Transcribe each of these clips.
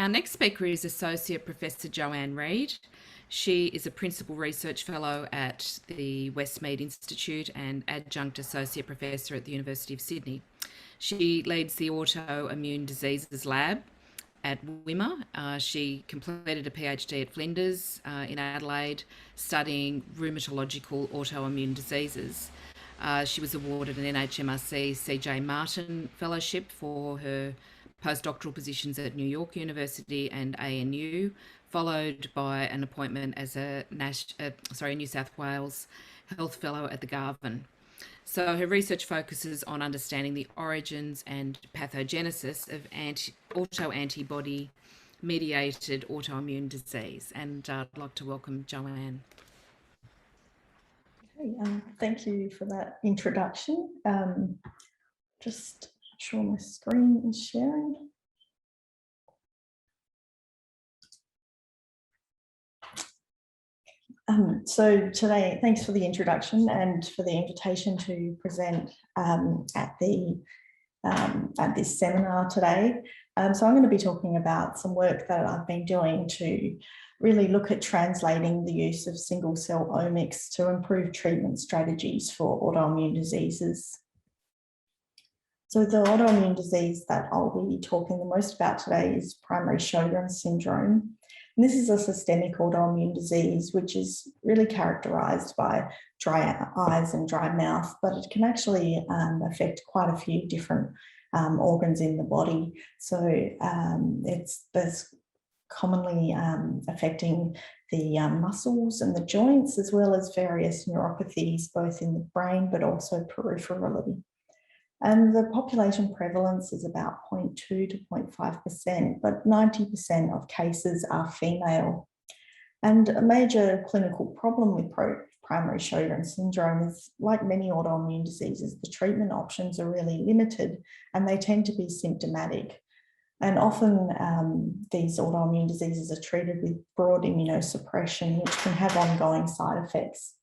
Our next speaker is Associate Professor Joanne Reed. She is a Principal Research Fellow at the Westmead Institute and Adjunct Associate Professor at the University of Sydney. She leads the Autoimmune Diseases Lab at WIMA. She completed a PhD at Flinders in Adelaide, studying rheumatological autoimmune diseases. She was awarded an NHMRC C.J. Martin Fellowship for her postdoctoral positions at New York University and ANU, followed by an appointment as a New South Wales Health Fellow at the Garvan. So her research focuses on understanding the origins and pathogenesis of autoantibody mediated autoimmune disease. And I'd like to welcome Joanne. Okay, thank you for that introduction. Just sure my screen is sharing. So today, thanks for the introduction and for the invitation to present at this seminar today. So I'm going to be talking about some work that I've been doing to really look at translating the use of single-cell omics to improve treatment strategies for autoimmune diseases. So the autoimmune disease that I'll be talking the most about today is primary Sjogren's syndrome. And this is a systemic autoimmune disease which is really characterized by dry eyes and dry mouth, but it can actually affect quite a few different organs in the body. So there's commonly affecting the muscles and the joints, as well as various neuropathies, both in the brain, but also peripherally. And the population prevalence is about 0.2 to 0.5%, but 90% of cases are female. And a major clinical problem with primary Sjogren's syndrome is, like many autoimmune diseases, the treatment options are really limited and they tend to be symptomatic. And often these autoimmune diseases are treated with broad immunosuppression, which can have ongoing side effects.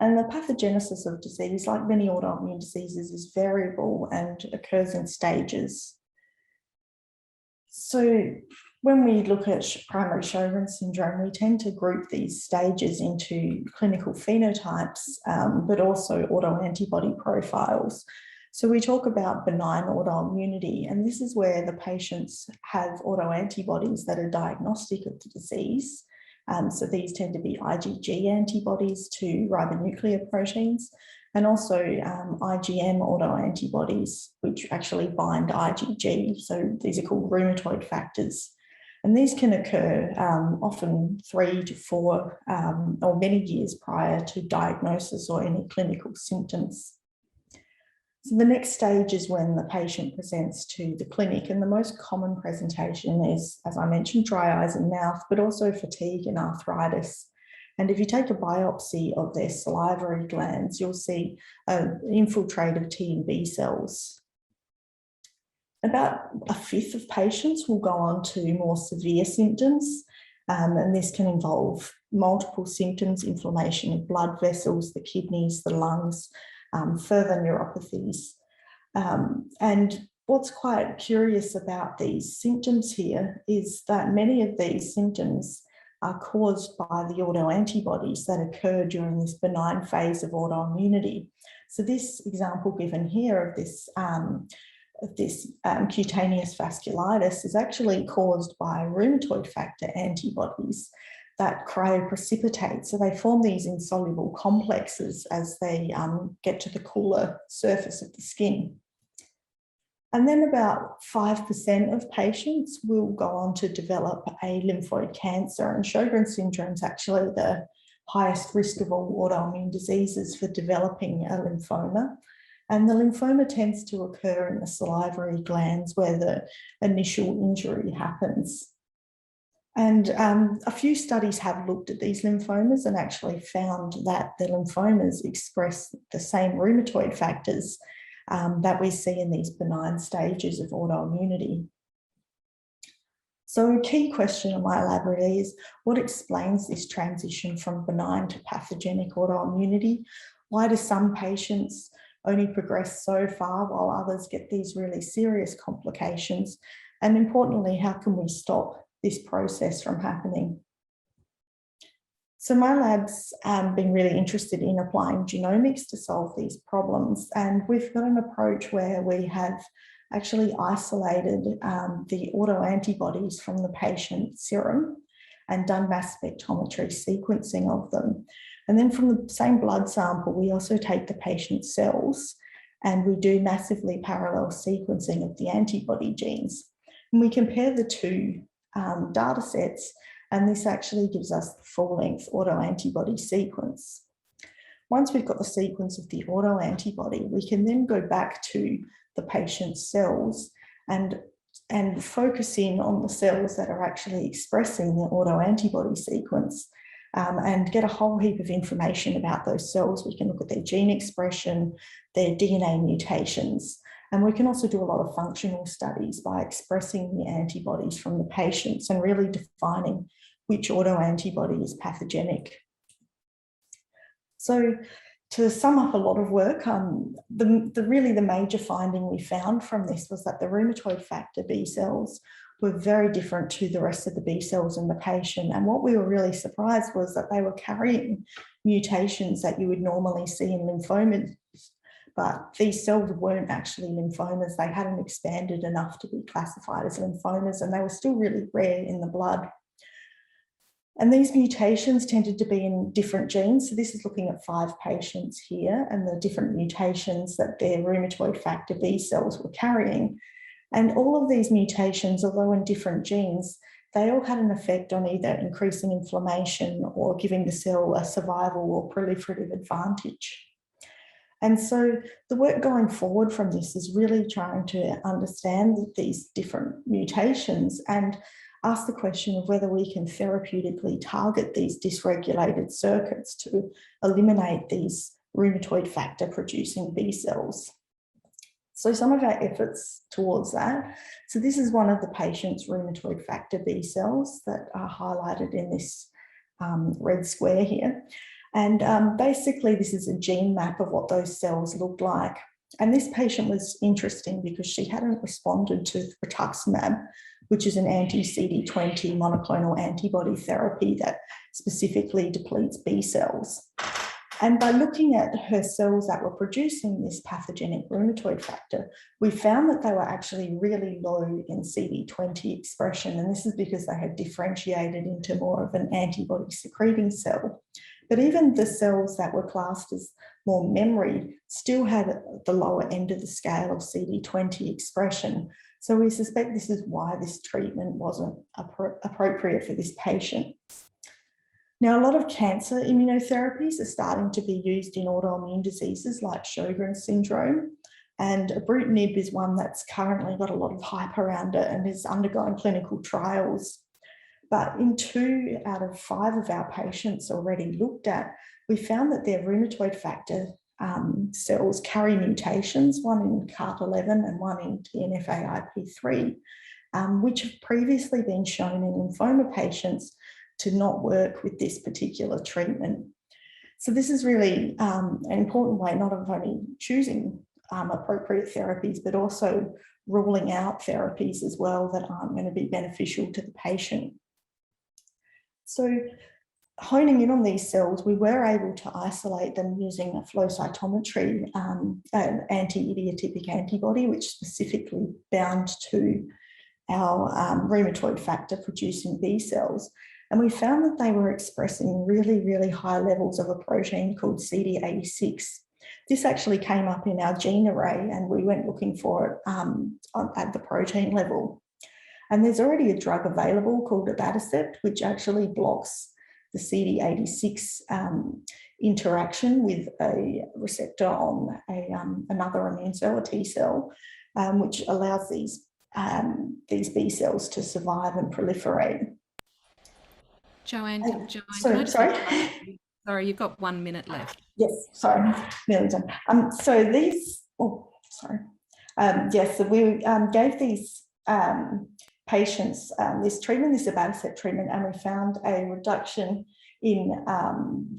And the pathogenesis of disease, like many autoimmune diseases, is variable and occurs in stages. So when we look at primary Sjogren's syndrome, we tend to group these stages into clinical phenotypes, but also autoantibody profiles. So we talk about benign autoimmunity, and this is where the patients have autoantibodies that are diagnostic of the disease. So these tend to be IgG antibodies to ribonuclear proteins, and also IgM autoantibodies, which actually bind IgG. So these are called rheumatoid factors. And these can occur often 3 to 4 or many years prior to diagnosis or any clinical symptoms. So the next stage is when the patient presents to the clinic, and the most common presentation is, as I mentioned, dry eyes and mouth, but also fatigue and arthritis. And if you take a biopsy of their salivary glands, you'll see an infiltrate of T and B cells. About a fifth of patients will go on to more severe symptoms, and this can involve multiple symptoms: inflammation of blood vessels, the kidneys, the lungs, further neuropathies. And what's quite curious about these symptoms here is that many of these symptoms are caused by the autoantibodies that occur during this benign phase of autoimmunity. So this example given here of this cutaneous vasculitis is actually caused by rheumatoid factor antibodies that cryoprecipitate. So they form these insoluble complexes as they get to the cooler surface of the skin. And then about 5% of patients will go on to develop a lymphoid cancer, and Sjogren's syndrome is actually the highest risk of all autoimmune diseases for developing a lymphoma. And the lymphoma tends to occur in the salivary glands where the initial injury happens. And a few studies have looked at these lymphomas and actually found that the lymphomas express the same rheumatoid factors that we see in these benign stages of autoimmunity. So a key question in my laboratory is, what explains this transition from benign to pathogenic autoimmunity? Why do some patients only progress so far while others get these really serious complications? And importantly, how can we stop this process from happening? So my lab's been really interested in applying genomics to solve these problems. And we've got an approach where we have actually isolated the autoantibodies from the patient's serum and done mass spectrometry sequencing of them. And then from the same blood sample, we also take the patient's cells and we do massively parallel sequencing of the antibody genes. And we compare the two data sets, and this actually gives us the full-length autoantibody sequence. Once we've got the sequence of the autoantibody, we can then go back to the patient's cells and focus in on the cells that are actually expressing the autoantibody sequence and get a whole heap of information about those cells. We can look at their gene expression, their DNA mutations, and we can also do a lot of functional studies by expressing the antibodies from the patients and really defining which autoantibody is pathogenic. So to sum up a lot of work, really the major finding we found from this was that the rheumatoid factor B cells were very different to the rest of the B cells in the patient. And what we were really surprised was that they were carrying mutations that you would normally see in lymphomas, but these cells weren't actually lymphomas. They hadn't expanded enough to be classified as lymphomas, and they were still really rare in the blood. And these mutations tended to be in different genes. So this is looking at 5 patients here and the different mutations that their rheumatoid factor B cells were carrying. And all of these mutations, although in different genes, they all had an effect on either increasing inflammation or giving the cell a survival or proliferative advantage. And so the work going forward from this is really trying to understand these different mutations and ask the question of whether we can therapeutically target these dysregulated circuits to eliminate these rheumatoid factor producing B cells. So some of our efforts towards that. So this is one of the patient's rheumatoid factor B cells that are highlighted in this red square here. And basically this is a gene map of what those cells look like. And this patient was interesting because she hadn't responded to rituximab, which is an anti-CD20 monoclonal antibody therapy that specifically depletes B cells. And by looking at her cells that were producing this pathogenic rheumatoid factor, we found that they were actually really low in CD20 expression. And this is because they had differentiated into more of an antibody secreting cell. But even the cells that were classed as more memory still had the lower end of the scale of CD20 expression. So we suspect this is why this treatment wasn't appropriate for this patient. Now, a lot of cancer immunotherapies are starting to be used in autoimmune diseases like Sjogren's syndrome, and ibrutinib is one that's currently got a lot of hype around it and is undergoing clinical trials. But in 2 out of 5 of our patients already looked at, we found that their rheumatoid factor cells carry mutations, one in CART11 and one in TNFAIP3, which have previously been shown in lymphoma patients to not work with this particular treatment. So this is really an important way not of only choosing appropriate therapies, but also ruling out therapies as well that aren't going to be beneficial to the patient. So honing in on these cells, we were able to isolate them using a flow cytometry, an anti-idiotypic antibody, which specifically bound to our rheumatoid factor producing B cells. And we found that they were expressing really, really high levels of a protein called CD86. This actually came up in our gene array and we went looking for it at the protein level. And there's already a drug available called abatacept, which actually blocks the CD86 interaction with a receptor on another immune cell, a T cell, which allows these B cells to survive and proliferate. Joanne, Sorry, you've got 1 minute left. Yes, sorry, nearly done. So these, yes, so we gave these patients this treatment, this abatacept treatment, and we found a reduction in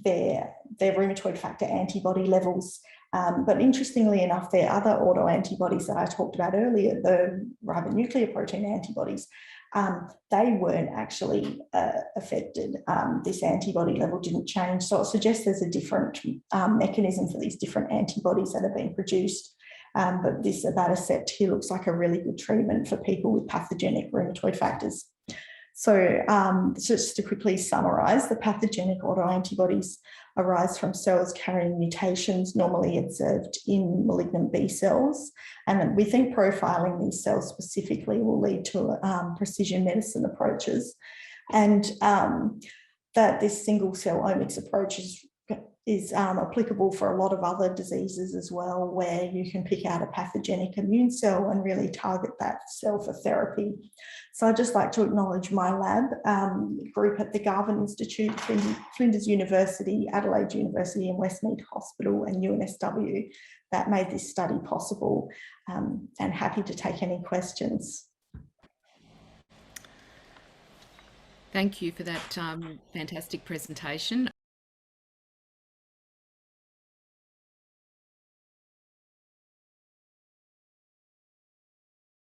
their rheumatoid factor antibody levels But interestingly enough, there are other autoantibodies that I talked about earlier, the ribonuclear protein antibodies. They weren't actually affected. This antibody level didn't change. So it suggests there's a different mechanism for these different antibodies that are being produced. But this abatacept here looks like a really good treatment for people with pathogenic rheumatoid factors. So just to quickly summarise, the pathogenic autoantibodies arise from cells carrying mutations normally observed in malignant B cells. And we think profiling these cells specifically will lead to precision medicine approaches. And that this single cell omics approach is applicable for a lot of other diseases as well, where you can pick out a pathogenic immune cell and really target that cell for therapy. So I'd just like to acknowledge my lab group at the Garvan Institute, Flinders University, Adelaide University and Westmead Hospital and UNSW that made this study possible, and happy to take any questions. Thank you for that fantastic presentation.